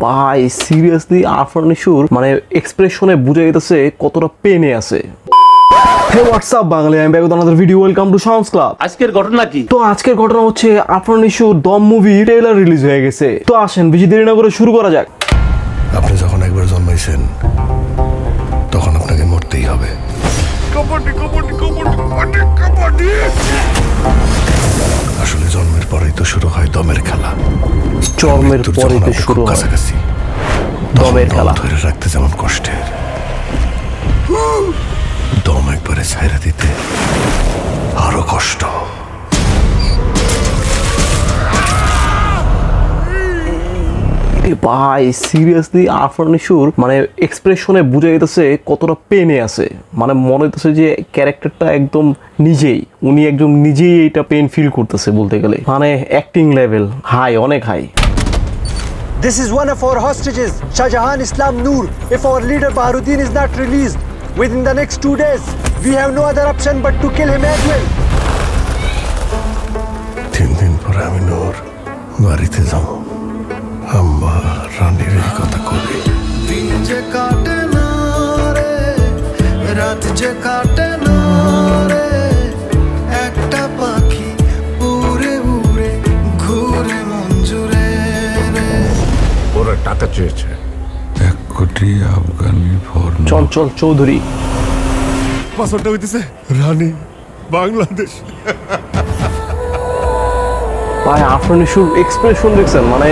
ভাই সিরিয়াসলি আরফান নিশোর মানে এক্সপ্রেশনে বুঝা যাইতেছে কতটা পেনে আছে। হে হোয়াটসঅ্যাপ বাঙালি, আমি back with another video. Welcome to sounds club. আজকের ঘটনা কি? তো আজকের ঘটনা হচ্ছে আরফান নিশোর দম মুভি ট্রেলার রিলিজ হয়ে গেছে। তো আসেন বেশি দেরি না করে শুরু করা যাক। আপনি যখন একবার জন্মাইছেন তখন আপনাকে মরতেই হবে। আসলে জন্মের পরেই তো শুরু হয় দমের খেলা। জন্মের পরেই তো শুরু হয় কাছাকাছি দমের খেলা। ধরে রাখতে যেমন কষ্টের, দম একবারে ছাইরা দিতে আরো কষ্ট। ভাই সিরিয়াসলি আরফান নিশোর মানে এক্সপ্রেশনে বুঝা যাইতেছে কতটা পেনে আছে। মানে মনে হইতেছে যে ক্যারেক্টারটা একদম উনি একদম নিজেই এইটা পেন ফিল করতেছে বলতে গেলে। মানে অ্যাক্টিং লেভেল হাই, অনেক high. This is one of our hostages, Shah Jahan Islam Noor. If our leader Baharuddin is not released within the next 2 days, we have no other option but to kill him as well. 3 দিন পরে আমি নূর বাড়িতে যাব। আম্মা রানীর এই কথা কবি। দিন যে কাটে না রে, রাত যে কাটে না রে, একটা পাখি উড়ে উড়ে ঘুরে মন জুড়ে রে। ওরা টাকা চেয়েছে 1 কোটি আফগানি ফর্ম। চঞ্চল চৌধুরী। পাসওয়ার্ডটা হইতেছে রানী বাংলাদেশ। ভাই আরফান নিশোর এক্সপ্রেশন দেখছেন? মানে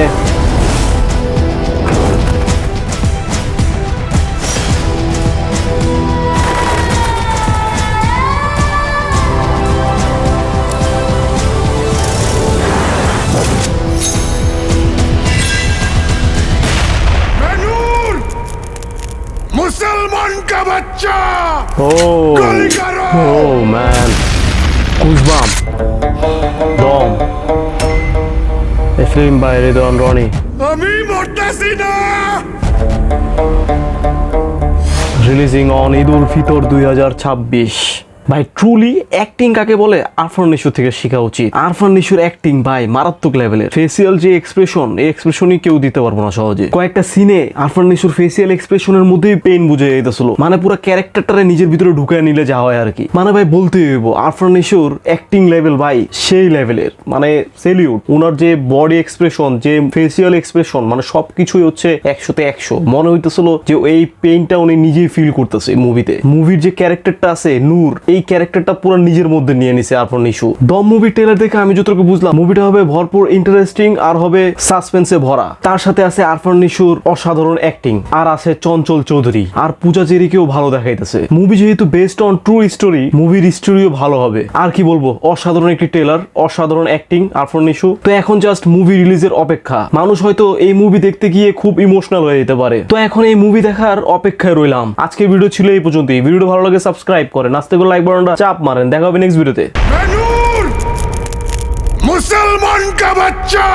মুসলমান কা বাচ্চা ও man, goosebump. Dom, a film by Redoan Rony. আমি মরতাছি না। Releasing on Eid ul Fitr 2026। ভাই ট্রুলি অ্যাক্টিং কাকে বলে আরফান নিশোর থেকে শেখা উচিত। আরফান নিশোর অ্যাক্টিং ভাই মারাত্মক লেভেলের। ফেসিয়াল যে এক্সপ্রেশন, এই এক্সপ্রেশনই কেউ দিতে পারবো না সহজে। কয়েকটা সিনে আরফান নিশোর ফেসিয়াল এক্সপ্রেশনের মধ্যেই পেইন বুঝে যাইতেছিল। মানে পুরো ক্যারেক্টারটারে নিজের ভিতরে ঢুকায় নিলে যা হয় আর কি। মানে ভাই বলতে হইব আরফান নিশোর অ্যাক্টিং লেভেল ভাই সেই লেভেলের। মানে সেলিউট। ওনার যে বডি এক্সপ্রেশন, যে ফেসিয়াল এক্সপ্রেশন, মানে সবকিছুই হচ্ছে 100তে 100। মনে হইতেছিল যে এই পেইনটা উনি নিজেই ফিল করতেছে মুভিতে। মুভির যে ক্যারেক্টারটা আছে নূর, এই ক্যারেক্টারটা পুরো নিজের মধ্যে নিয়ে নিছে আরফান নিশো। দম মুভি ট্রেলার দেখে আমি যতটুকু বুঝলাম মুভিটা হবে ভরপুর ইন্টারেস্টিং আর হবে সাসপেন্সে ভরা। তার সাথে আছে আরফান নিশোর অসাধারণ অ্যাক্টিং, আর আছে চঞ্চল চৌধুরী, আর পূজা চেরিকেও ভালো দেখাইতেছে। মুভি যেহেতু বেসড অন ট্রু স্টোরি, মুভির স্টোরিও ভালো হবে। আর কি বলবো, অসাধারণ একটি ট্রেলার, অসাধারণ অ্যাক্টিং আরফান নিশো। তো এখন জাস্ট মুভি রিলিজের অপেক্ষা। মানুষ হয়তো এই মুভি দেখতে গিয়ে খুব ইমোশনাল হয়ে যেতে পারে। তো এখন এই মুভি দেখার অপেক্ষায় রইলাম। আজকের ভিডিও ছিল এই পর্যন্তই। ভিডিওটা ভালো লাগে সাবস্ক্রাইব করেন, আস্তে করে লাইক বাটনটা চাপ মারেন। দেখা হবে নেক্সট ভিডিওতে। মুসলমান কা বাচ্চা